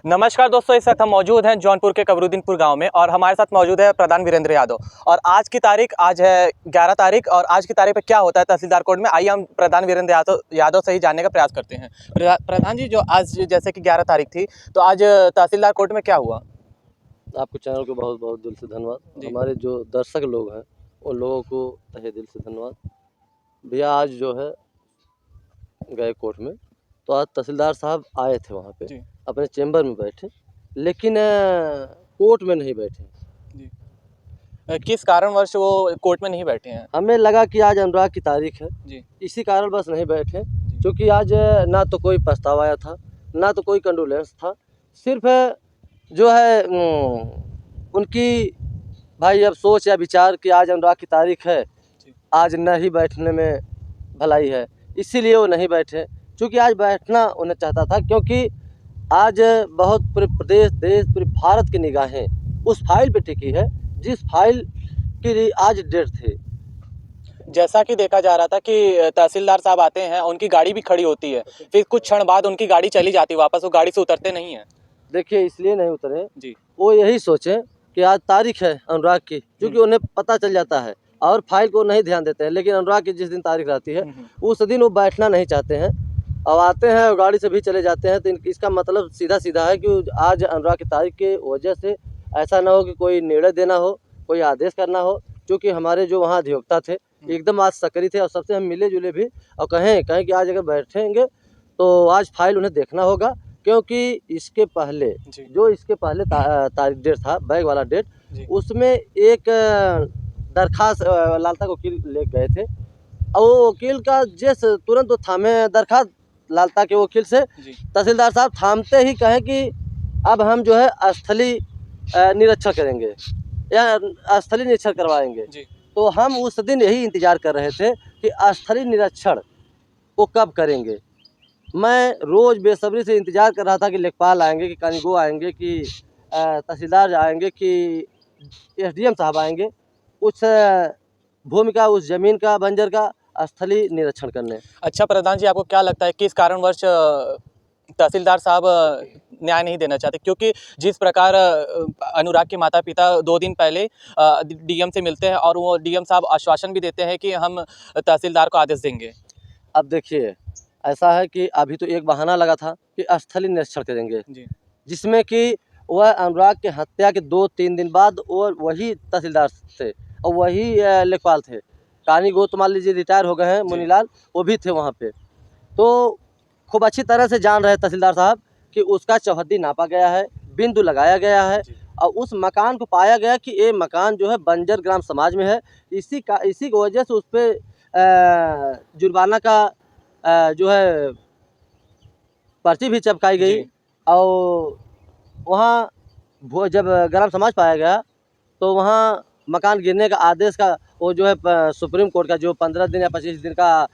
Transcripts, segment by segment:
नमस्कार दोस्तों, इस वक्त हम मौजूद हैं जौनपुर के कबरुद्दीनपुर गांव में और हमारे साथ मौजूद है प्रधान वीरेंद्र यादव। और आज है 11 तारीख और आज की तारीख पे क्या होता है तहसीलदार कोर्ट में, आइए हम प्रधान वीरेंद्र यादव से ही जानने का प्रयास करते हैं। प्रधान जी, जो आज जैसे कि 11 तारीख थी, तो आज तहसीलदार कोर्ट में क्या हुआ? आपके चैनल को बहुत बहुत दिल से धन्यवाद। हमारे जो दर्शक लोग हैं उन लोगों को तहे दिल से धन्यवाद। भैया आज जो है गए कोर्ट में, तो आज तहसीलदार साहब आए थे वहाँ पे, अपने चेंबर में बैठे, लेकिन कोर्ट में नहीं बैठे। किस कारणवश वो कोर्ट में नहीं बैठे हैं? हमें लगा कि आज अनुराग की तारीख है जी। इसी कारण बस नहीं बैठे, क्योंकि आज ना तो कोई प्रस्ताव आया था, ना तो कोई कंडोलेंस था। सिर्फ जो है उनकी भाई अब सोच या विचार कि आज अनुराग की तारीख है, आज न ही बैठने में भलाई है, इसीलिए वो नहीं बैठे। क्योंकि आज बैठना उन्हें चाहता था, क्योंकि आज बहुत पूरे प्रदेश, देश, पूरे भारत की निगाहें उस फाइल पे टिकी है जिस फाइल की आज डेट थी। जैसा कि देखा जा रहा था कि तहसीलदार साहब आते हैं, उनकी गाड़ी भी खड़ी होती है, फिर कुछ क्षण बाद उनकी गाड़ी चली जाती है वापस, वो गाड़ी से उतरते नहीं हैं। देखिए, इसलिए नहीं उतरे जी, वो यही सोचे कि आज तारीख है अनुराग की, क्योंकि उन्हें पता चल जाता है और फाइल को नहीं ध्यान देते हैं। लेकिन अनुराग की जिस दिन तारीख रहती है उस दिन वो बैठना नहीं चाहते हैं, अब आते हैं और गाड़ी से भी चले जाते हैं। तो इसका मतलब सीधा सीधा है कि आज अनुराग की तारीख की वजह से ऐसा ना हो कि कोई निर्णय देना हो, कोई आदेश करना हो। क्योंकि हमारे जो वहाँ अधिवक्ता थे एकदम आज सक्रिय थे और सबसे हम मिले जुले भी, और कहें कि आज अगर बैठेंगे तो आज फाइल उन्हें देखना होगा। क्योंकि इसके पहले तारीख डेट था, बैग वाला डेट, उसमें एक दरखास्त लालता के वकील ले गए थे और वो वकील का जैसे तुरंत वो थामे दरखास्त लालता के वकील से, तहसीलदार साहब थामते ही कहें कि अब हम जो है स्थलीय निरीक्षण करेंगे या स्थलीय निरीक्षण करवाएंगे। तो हम उस दिन यही इंतजार कर रहे थे कि स्थलीय निरीक्षण वो कब करेंगे। मैं रोज़ बेसब्री से इंतज़ार कर रहा था कि लेखपाल आएंगे, कि कानूनगो आएंगे, कि तहसीलदार आएंगे, कि एसडीएम साहब आएंगे उस भूमि का, उस ज़मीन का, बंजर का स्थलीय निरीक्षण करने। अच्छा प्रधान जी, आपको क्या लगता है किस कारणवश तहसीलदार साहब न्याय नहीं देना चाहते? क्योंकि जिस प्रकार अनुराग के माता पिता 2 दिन पहले डीएम से मिलते हैं और वो डीएम साहब आश्वासन भी देते हैं कि हम तहसीलदार को आदेश देंगे। अब देखिए, ऐसा है कि अभी तो एक बहाना लगा था कि स्थलीय निरीक्षण करेंगे, जिसमें कि वह अनुराग के हत्या के 2-3 दिन बाद और वही तहसीलदार थे और वही लेखपाल थे। कानूनगो तो मान लीजिए रिटायर हो गए हैं, मुनीलाल, वो भी थे वहाँ पे। तो खूब अच्छी तरह से जान रहे तहसीलदार साहब कि उसका चौहद्दी नापा गया है, बिंदु लगाया गया है और उस मकान को पाया गया कि ये मकान जो है बंजर ग्राम समाज में है। इसी की वजह से उस पर जुर्माना का जो है पर्ची भी चिपकाई गई। और वहाँ जब ग्राम समाज पाया गया तो वहाँ मकान गिरने का आदेश का वो जो है सुप्रीम कोर्ट का जो 15 दिन या 25 दिन का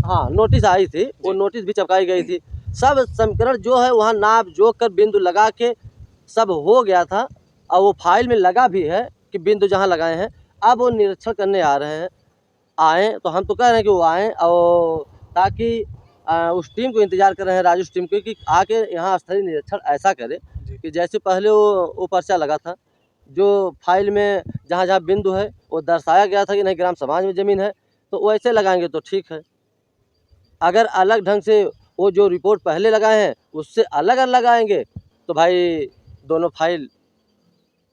हाँ नोटिस आई थी, वो नोटिस भी चिपकाई गई थी। सब समीकरण जो है वहाँ नाप जोख कर बिंदु लगा के सब हो गया था और वो फाइल में लगा भी है कि बिंदु जहाँ लगाए हैं। अब वो निरीक्षण करने आ रहे हैं, आएँ तो हम तो कह रहे हैं कि वो आएँ और ताकि उस टीम को इंतज़ार कर रहे हैं, राजू टीम को, कि आके यहाँ स्थलीय निरीक्षण ऐसा करे कि जैसे पहले वो पर्चा लगा था, जो फाइल में जहाँ जहाँ बिंदु है वो दर्शाया गया था कि नहीं ग्राम समाज में ज़मीन है, तो वैसे लगाएंगे तो ठीक है। अगर अलग ढंग से वो जो रिपोर्ट पहले लगाए हैं उससे अलग लगाएंगे तो भाई दोनों फाइल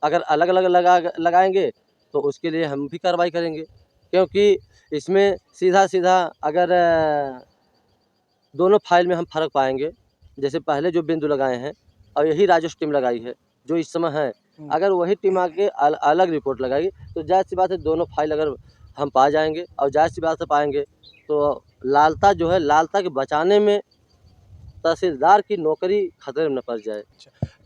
अगर अलग अलग लगाएंगे तो उसके लिए हम भी कार्रवाई करेंगे। क्योंकि इसमें सीधा सीधा अगर दोनों फाइल में हम फ़र्क पाएंगे, जैसे पहले जो बिंदु लगाए हैं और यही राजस्व टीम लगाई है जो इस समय है, अगर वही टीम आके अलग रिपोर्ट लगाएगी तो जाहिर सी बात है दोनों फाइल अगर हम पा जाएंगे और जाहिर सी बात से पाएंगे तो लालता जो है, लालता के बचाने में तहसीलदार की नौकरी खतरे में न पड़ जाए।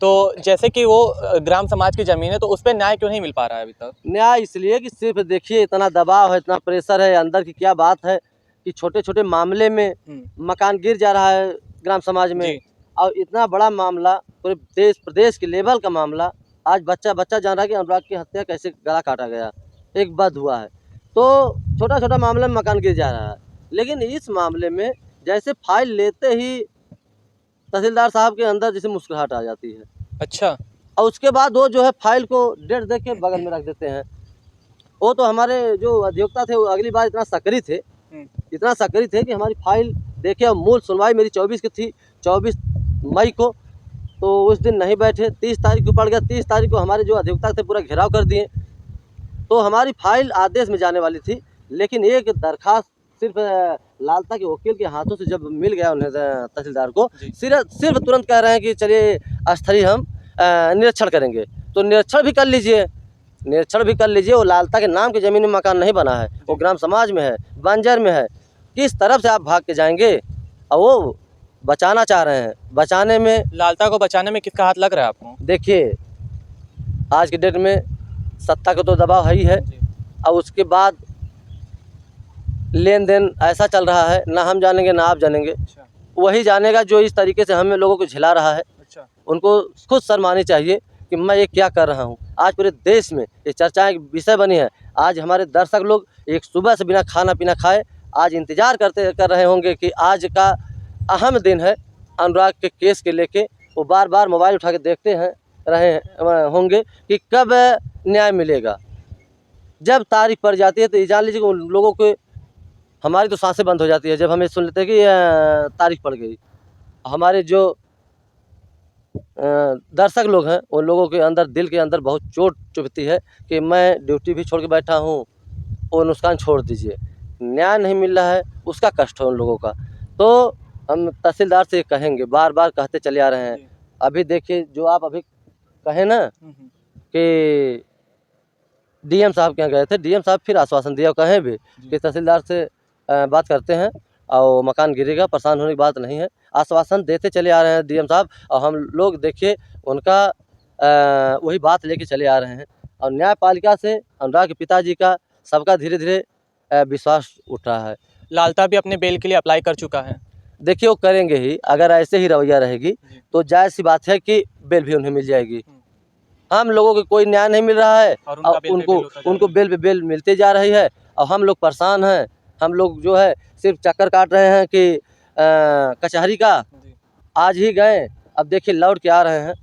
तो जैसे कि वो ग्राम समाज की ज़मीन है, तो उस पर न्याय क्यों नहीं मिल पा रहा है अभी तक? न्याय इसलिए कि सिर्फ देखिए इतना दबाव है, इतना प्रेशर है अंदर की, क्या बात है कि छोटे छोटे मामले में मकान गिर जा रहा है ग्राम समाज में, और इतना बड़ा मामला पूरे देश प्रदेश के लेवल का मामला। आज बच्चा जान रहा है कि अनुराग की हत्या कैसे गला काटा गया, एक वध हुआ है। तो छोटा छोटा मामले में मकान गिर जा रहा है, लेकिन इस मामले में जैसे फाइल लेते ही तहसीलदार साहब के अंदर जैसे मुस्कुराहट आ जाती है। अच्छा। और उसके बाद वो जो है फाइल को डेट देख के बगल में रख देते हैं। वो तो हमारे जो अधिवक्ता थे वो अगली बार इतना सक्रिय थे, इतना सक्रिय थे कि हमारी फाइल देखे। और मूल सुनवाई मेरी 24 की थी, 24 मई को, तो उस दिन नहीं बैठे। 30 तारीख को पड़ गया। 30 तारीख को हमारे जो अधिवक्ता थे पूरा घेराव कर दिए। तो हमारी फाइल आदेश में जाने वाली थी, लेकिन एक दरखास्त सिर्फ लालता के वकील के हाथों से जब मिल गया उन्हें तहसीलदार को, सिर्फ तुरंत कह रहे हैं कि चलिए स्थलीय हम निरीक्षण करेंगे। तो निरीक्षण भी कर लीजिए, निरीक्षण भी कर लीजिए। वो लालता के नाम की ज़मीन में मकान नहीं बना है, वो ग्राम समाज में है, बंजर में है। किस तरफ से आप भाग के जाएंगे? और वो बचाना चाह रहे हैं। बचाने में, लालता को बचाने में किसका हाथ लग रहा है आपको? देखिए आज के डेट में सत्ता का तो दबाव है ही है, और उसके बाद लेन देन ऐसा चल रहा है, ना हम जानेंगे ना आप जानेंगे। अच्छा। वही जानेगा जो इस तरीके से हमें लोगों को झिला रहा है। अच्छा। उनको खुद शर्म आनी चाहिए कि मैं ये क्या कर रहा हूँ। आज पूरे देश में ये चर्चाएं विषय बनी है। आज हमारे दर्शक लोग एक सुबह से बिना खाना पीना खाए आज इंतज़ार कर रहे होंगे कि आज का अहम दिन है अनुराग के केस के लेके। वो बार बार मोबाइल उठा के देखते हैं होंगे कि कब न्याय मिलेगा। जब तारीख पड़ जाती है तो ये जान लीजिए कि उन लोगों के, हमारी तो सांसें बंद हो जाती है जब हमें सुन लेते हैं कि तारीख पड़ गई। हमारे जो दर्शक लोग हैं उन लोगों के अंदर, दिल के अंदर बहुत चोट चुभती है कि मैं ड्यूटी भी छोड़ के बैठा हूँ, वो नुकसान छोड़ दीजिए। न्याय नहीं मिल रहा है, उसका कष्ट है उन लोगों का। तो हम तहसीलदार से कहेंगे, बार बार कहते चले आ रहे हैं। अभी देखिए जो आप अभी कहे ना कि डीएम साहब के यहाँ गए थे, डीएम साहब फिर आश्वासन दिया, कहें भी कि तहसीलदार से बात करते हैं और मकान गिरेगा, परेशान होने की बात नहीं है। आश्वासन देते चले आ रहे हैं डीएम साहब, और हम लोग देखिए उनका वही बात लेके चले आ रहे हैं। और न्यायपालिका से अनुराग के पिताजी का सबका धीरे धीरे विश्वास उठ रहा है। लालता भी अपने बेल के लिए अप्लाई कर चुका है। देखिए वो करेंगे ही, अगर ऐसे ही रवैया रहेगी तो जायज़ सी बात है कि बेल भी उन्हें मिल जाएगी। हम लोगों को कोई न्याय नहीं मिल रहा है और उनको बेल पे बेल मिलती जा रही है, और हम लोग परेशान हैं। हम लोग जो है सिर्फ चक्कर काट रहे हैं कि कचहरी का आज ही गए, अब देखिए लौट के आ रहे हैं।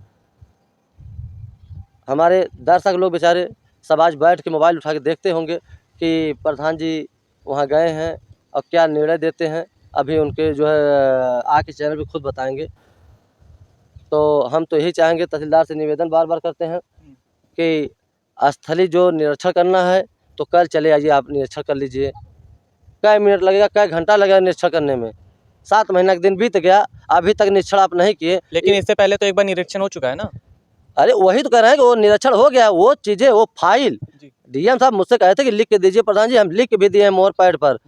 हमारे दर्शक लोग बेचारे सब आज बैठ के मोबाइल उठा के देखते होंगे कि प्रधान जी वहाँ गए हैं और क्या निर्णय देते हैं। अभी उनके जो है आके चैनल पे खुद बताएंगे। तो हम तो यही चाहेंगे, तहसीलदार से निवेदन बार बार करते हैं कि स्थलीय जो निरीक्षण करना है तो कल चले आइए, आप निरीक्षण कर लीजिए। कै मिनट लगेगा, कै घंटा लगेगा निरीक्षण करने में? 7 महीना का दिन बीत गया, अभी तक निरीक्षण आप नहीं किए। लेकिन इससे पहले तो एक बार निरीक्षण हो चुका है ना? अरे वही तो कह रहे हैं कि वो निरीक्षण हो गया, वो चीज़ें, वो फाइल डीएम साहब मुझसे कहे थे कि लिख के दीजिए प्रधान जी। हम लिख के भी दिए हैं मोहर पैड पर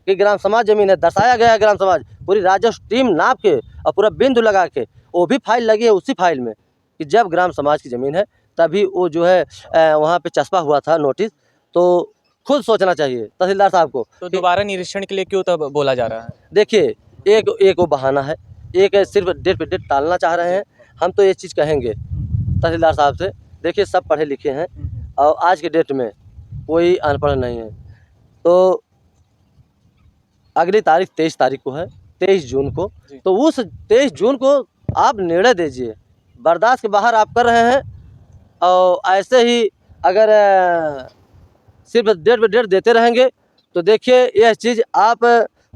कि ग्राम समाज ज़मीन है, दर्शाया गया है ग्राम समाज, पूरी राजस्व टीम नाप के और पूरा बिंदु लगा के। वो भी फाइल लगी है उसी फाइल में कि जब ग्राम समाज की ज़मीन है तभी वो जो है वहाँ पे चस्पा हुआ था नोटिस। तो खुद सोचना चाहिए तहसीलदार साहब को। तो दोबारा निरीक्षण के लिए क्यों तब बोला जा रहा है? देखिए एक वो बहाना है, एक सिर्फ डेट पे डेट टालना चाह रहे हैं। हम तो ये चीज़ कहेंगे तहसीलदार साहब से, देखिए सब पढ़े लिखे हैं और आज के डेट में कोई अनपढ़ नहीं है। तो अगली तारीख 23 तारीख को है, 23 जून को। तो उस 23 जून को आप निर्णय दीजिए। बर्दाश्त के बाहर आप कर रहे हैं, और ऐसे ही अगर सिर्फ डेट पे डेट देते रहेंगे तो देखिए यह चीज़ आप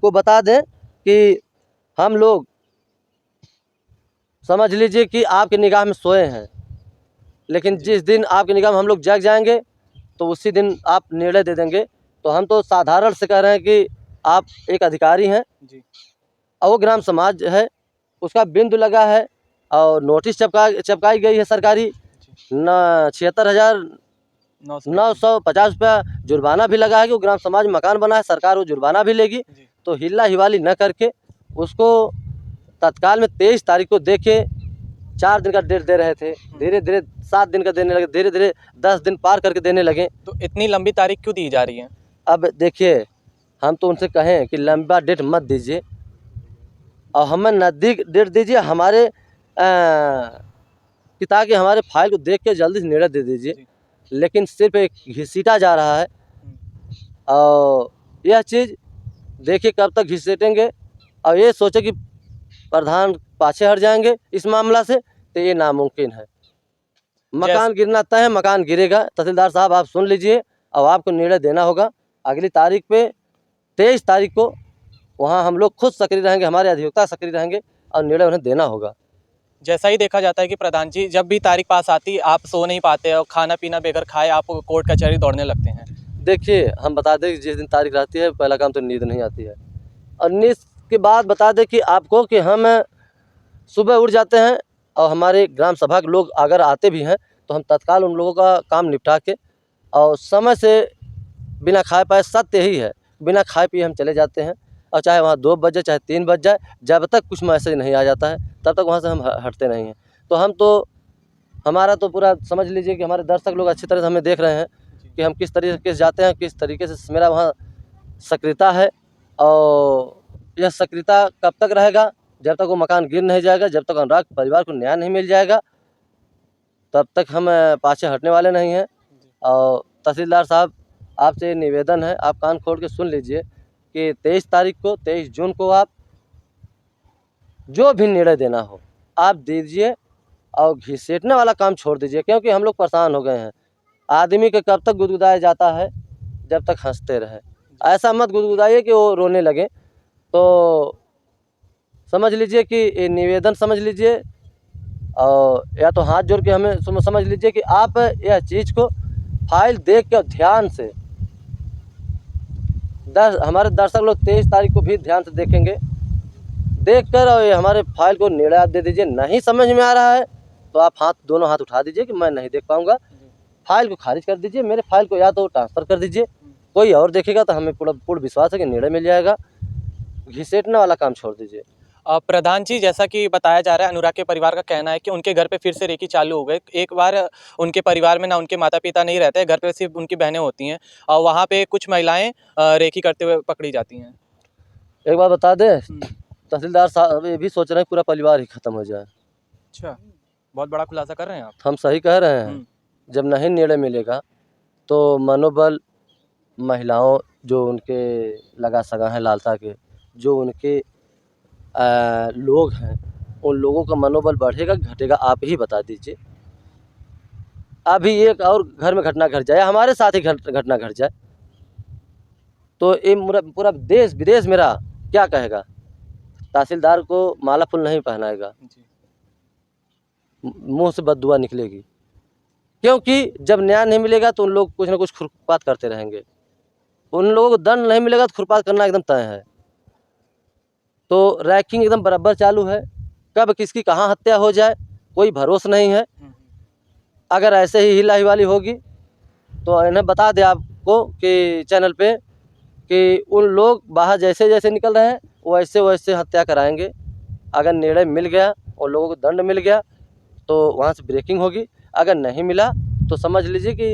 को बता दें कि हम लोग समझ लीजिए कि आपकी निगाह में सोए हैं, लेकिन जिस दिन आपकी निगाह में हम लोग जग जाएंगे तो उसी दिन आप निर्णय दे देंगे। तो हम तो साधारण से कह रहे हैं कि आप एक अधिकारी हैं और वो ग्राम समाज है, उसका बिंदु लगा है और नोटिस चपकाई गई है सरकारी, न 76,950 रुपया जुर्माना भी लगा है कि वो ग्राम समाज में मकान बना है, सरकार वो जुर्माना भी लेगी। तो हिल्ला हिवाली न करके उसको तत्काल में 23 तारीख को देखे, 4 दिन का डेट दे रहे थे, धीरे धीरे 7 दिन का देने लगे, धीरे धीरे 10 दिन पार करके देने लगे। तो इतनी लंबी तारीख क्यों दी जा रही है? अब देखिए हम तो उनसे कहें कि लंबा डेट मत दीजिए और हमें नज़दीक डेट दीजिए, हमारे ताकि हमारे फाइल को देख के जल्दी से निर्णय दे दीजिए। लेकिन सिर्फ एक घिसीटा जा रहा है, और यह चीज़ देखिए कब तक घिसेटेंगे। और ये सोचे कि प्रधान पाछे हट जाएंगे इस मामला से, तो ये नामुमकिन है। मकान गिरना तय है, मकान गिरेगा। तहसीलदार साहब आप सुन लीजिए, अब आपको निर्णय देना होगा। अगली तारीख पे 23 तारीख को वहाँ हम लोग खुद सक्रिय रहेंगे, हमारे अधिवक्ता सक्रिय रहेंगे और निर्णय उन्हें देना होगा। जैसा ही देखा जाता है कि प्रधान जी, जब भी तारीख पास आती आप सो नहीं पाते और खाना पीना बेघर खाए आप कोर्ट कचहरी दौड़ने लगते हैं। देखिए, हम बता दें कि जिस दिन तारीख रहती है पहला काम तो नींद नहीं आती है, और नींद के बाद बता दें कि आपको कि हम सुबह उठ जाते हैं और हमारे ग्राम सभा के लोग अगर आते भी हैं तो हम तत्काल उन लोगों का काम निपटा के और समय से बिना खाए पाए, सत्य यही है, बिना खाए पिए हम चले जाते हैं। और चाहे वहाँ 2 बज जाए चाहे 3 बज जाए, जब तक कुछ मैसेज नहीं आ जाता है तब तक वहाँ से हम हटते नहीं हैं। तो हम तो, हमारा तो पूरा समझ लीजिए कि हमारे दर्शक लोग अच्छी तरह से हमें देख रहे हैं कि हम किस तरीके से जाते हैं, किस तरीके से मेरा वहाँ सक्रियता है। और यह सक्रियता कब तक रहेगा? जब तक वो मकान गिर नहीं जाएगा, जब तक अनुराग परिवार को न्याय नहीं मिल जाएगा, तब तक हम पाछे हटने वाले नहीं हैं। और तहसीलदार साहब, आपसे निवेदन है, आप कान खोल के सुन लीजिए कि 23 तारीख को, 23 जून को आप जो भी निर्णय देना हो आप दीजिए और घिसेटने वाला काम छोड़ दीजिए, क्योंकि हम लोग परेशान हो गए हैं। आदमी को कब तक गुदगुदाया जाता है? जब तक हंसते रहे। ऐसा मत गुदगुदाइए कि वो रोने लगे। तो समझ लीजिए कि ये निवेदन समझ लीजिए, और या तो हाथ जोड़ के हमें समझ लीजिए कि आप यह चीज़ को फाइल देख के ध्यान से, हमारे दर्शक लोग 23 तारीख को भी ध्यान से देखेंगे, देखकर और ये हमारे फाइल को निर्णय आप दे दीजिए। नहीं समझ में आ रहा है तो आप दोनों हाथ उठा दीजिए कि मैं नहीं देख पाऊँगा, फाइल को खारिज कर दीजिए। मेरे फाइल को या तो ट्रांसफ़र कर दीजिए, कोई और देखेगा तो हमें पूर्ण विश्वास है कि निर्णय मिल जाएगा। घिसेटने वाला काम छोड़ दीजिए। प्रधान जी, जैसा कि बताया जा रहा है, अनुराग के परिवार का कहना है कि उनके घर पे फिर से रेकी चालू हो गई। एक बार उनके परिवार में ना उनके माता पिता नहीं रहते, घर पे सिर्फ उनकी बहनें होती हैं और वहाँ पे कुछ महिलाएं रेकी करते हुए पकड़ी जाती हैं। एक बात बता दें, तहसीलदार साहब ये भी सोच रहे हैं पूरा परिवार ही खत्म हो जाए। अच्छा, बहुत बड़ा खुलासा कर रहे हैं आप। हम सही कह रहे हैं। जब नहीं निर्णय मिलेगा तो मनोबल महिलाओं जो उनके लगा सगा हैं लालसा के, जो उनके लोग हैं, उन लोगों का मनोबल बढ़ेगा घटेगा आप ही बता दीजिए। अभी एक और घर में घटना घट जाए, हमारे साथ ही घटना घट जाए, तो ये पूरा देश विदेश मेरा क्या कहेगा? तहसीलदार को माला फूल नहीं पहनाएगा, मुंह से बददुआ निकलेगी। क्योंकि जब न्याय नहीं मिलेगा तो उन लोग कुछ ना कुछ खुरपात करते रहेंगे। उन लोगों को दंड नहीं मिलेगा तो खुरपात करना एकदम तय है। तो रैकिंग एकदम बराबर चालू है, कब किसकी कहाँ हत्या हो जाए कोई भरोसा नहीं है। अगर ऐसे ही हिला हिवाली होगी तो इन्हें बता दें आपको कि चैनल पे कि उन लोग बाहर जैसे जैसे निकल रहे हैं वैसे वैसे हत्या कराएंगे। अगर निर्णय मिल गया, उन लोगों को दंड मिल गया तो वहाँ से ब्रेकिंग होगी। अगर नहीं मिला तो समझ लीजिए कि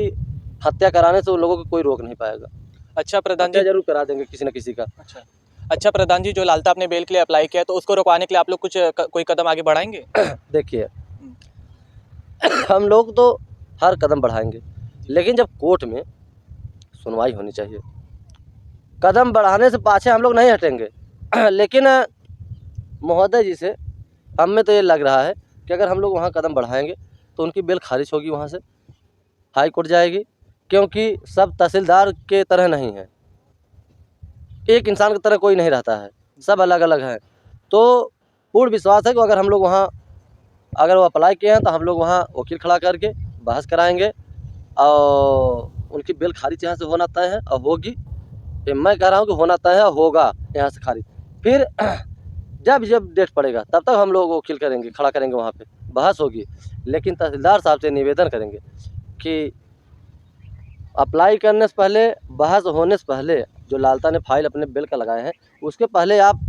हत्या कराने से उन लोगों को कोई रोक नहीं पाएगा। अच्छा प्रधान जी, जरूर करा देंगे किसी न किसी का। अच्छा प्रधान जी, जो लालता आपने बेल के लिए अप्लाई किया है तो उसको रुकवाने के लिए आप लोग कुछ कोई कदम आगे बढ़ाएंगे? देखिए, हम लोग तो हर कदम बढ़ाएंगे, लेकिन जब कोर्ट में सुनवाई होनी चाहिए। कदम बढ़ाने से पाछे हम लोग नहीं हटेंगे। लेकिन महोदय जी से हमें तो ये लग रहा है कि अगर हम लोग वहाँ कदम बढ़ाएंगे तो उनकी बेल खारिज होगी, वहाँ से हाई कोर्ट जाएगी। क्योंकि सब तहसीलदार के तरह नहीं है, एक इंसान की तरह कोई नहीं रहता है, सब अलग अलग हैं। तो पूर्ण विश्वास है कि अगर हम लोग वहाँ, अगर वो अप्लाई किए हैं तो हम लोग वहाँ वकील खड़ा करके बहस कराएंगे और उनकी बेल खारिज यहाँ से होना तय है और होगी। मैं कह रहा हूँ कि होना तय है, होगा यहाँ से खारिज। फिर जब जब डेट पड़ेगा तब तक हम लोग वकील करेंगे, खड़ा करेंगे, वहाँ पे बहस होगी। लेकिन तहसीलदार साहब से निवेदन करेंगे कि अप्लाई करने से पहले, बहस होने से पहले, जो लालता ने फाइल अपने बिल का लगाए हैं उसके पहले आप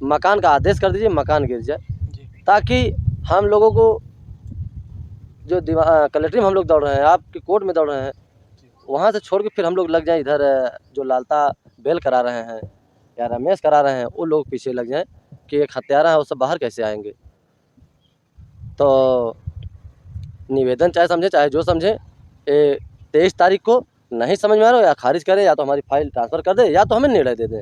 मकान का आदेश कर दीजिए, मकान गिर जाए, ताकि हम लोगों को जो कलेक्ट्री में हम लोग दौड़ रहे हैं, आपकी कोर्ट में दौड़ रहे हैं, वहाँ से छोड़ के फिर हम लोग लग जाएं इधर जो लालता बेल करा रहे हैं या रमेश करा रहे हैं, वो लोग पीछे लग जाएं कि एक हत्यारा है वो सब बाहर कैसे आएंगे। तो निवेदन चाहे समझे चाहे जो समझे, 23 तारीख को नहीं समझ में आ रहा हो या खारिज करें, या तो हमारी फाइल ट्रांसफ़र कर दे, या तो हमें निर्णय दे दें,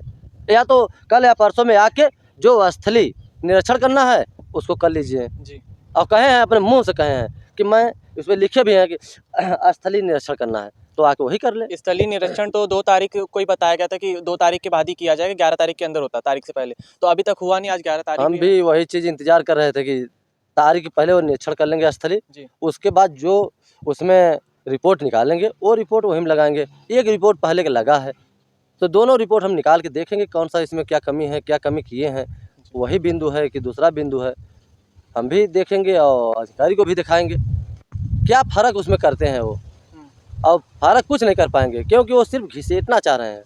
या तो कल या परसों में आके जो स्थलीय निरीक्षण करना है उसको कर लीजिए। जी। और कहे हैं, अपने मुँह से कहे हैं कि मैं इसमें लिखे भी हैं कि स्थलीय निरीक्षण करना है, तो आके वही कर ले। स्थलीय निरीक्षण तो 2 तारीख को ही बताया गया था कि 2 तारीख के बाद ही किया जाएगा, 11 तारीख के अंदर होता, तारीख से पहले। तो अभी तक हुआ नहीं, आज 11 तारीख हम है। भी वही चीज़ इंतज़ार कर रहे थे कि तारीख के पहले वो निरीक्षण कर लेंगे स्थलीय, जी। उसके बाद जो उसमें रिपोर्ट निकालेंगे, वो रिपोर्ट वहीं में लगाएँगे। एक रिपोर्ट पहले का लगा है, तो दोनों रिपोर्ट हम निकाल के देखेंगे कौन-सा इसमें क्या कमी है, क्या कमी किए हैं, वही बिंदु है कि दूसरा बिंदु है। हम भी देखेंगे और अधिकारी को भी दिखाएँगे, क्या फ़र्क उसमें करते हैं वो। और फ़र्क कुछ नहीं कर पाएँगे, क्योंकि वो सिर्फ़ घिसेटना चाह रहे हैं।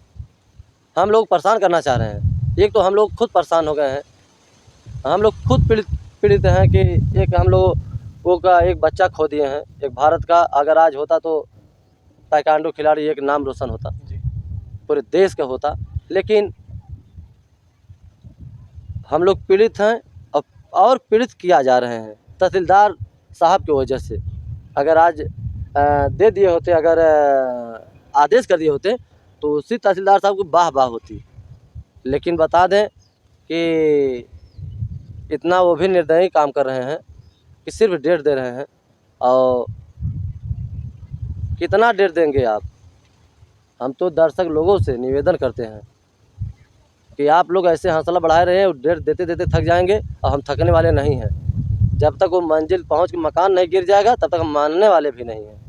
हम लोग परेशान करना चाह रहे हैं। एक तो हम लोग खुद परेशान हो गए हैं। हम लोग खुद पीड़ित हैं कि एक हम लोगों का एक बच्चा खो दिए हैं। एक भारत का अगर आज होता तो ताइक्वांडो खिलाड़ी एक नाम रोशन होता, जी। पूरे देश का होता। लेकिन हम लोग पीड़ित हैं और पीड़ित किया जा रहे हैं तहसीलदार साहब की वजह से। अगर आज दे दिए होते, अगर आदेश कर दिए होते तो उसी तहसीलदार साहब की वाह-वाह होती। लेकिन बता दें कि इतना वो भी निर्दयी काम कर रहे हैं कि सिर्फ डेट दे रहे हैं। और कितना डेट देंगे आप? हम तो दर्शक लोगों से निवेदन करते हैं कि आप लोग ऐसे हौसला बढ़ाए रहे हैं, डेट देते-देते थक जाएँगे और हम थकने वाले नहीं हैं। जब तक वो मंजिल पहुँच के मकान नहीं गिर जाएगा, तब तक हम मानने वाले भी नहीं हैं।